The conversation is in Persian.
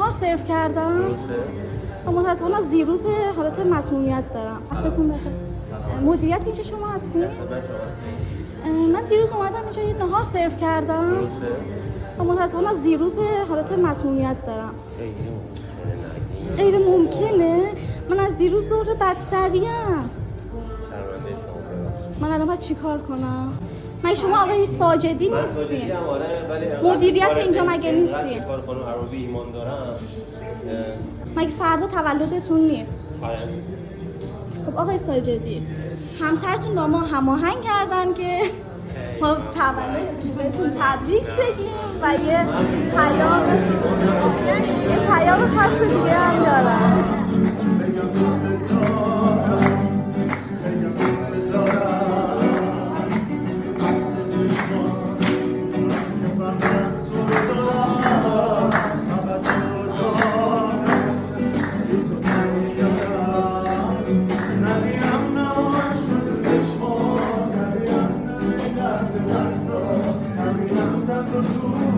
نهار سرو کردم. متاسفانه از دیروز حالت مسمومیت دارم. وقتتون بخیر. مدیریت اینجا شما هستین؟ من دیروز اومدم اینجا یه نهار سرو کردم. متاسفانه از دیروز حالت مسمومیت دارم. غیر ممکنه. من از دیروز ظهر بستریم. من الان باید چی کار کنم؟ مگه شما آقای ساجدی نیستین؟ مدیریت اینجا مگه نیستین؟ مگه فردا تولدتون نیست؟ خب آقای ساجدی، همسرتون با ما هماهنگ کردن که ما تولدتون بهتون تبریک بگیم و یه پیام خاص دیگه هم دارن. Thank you.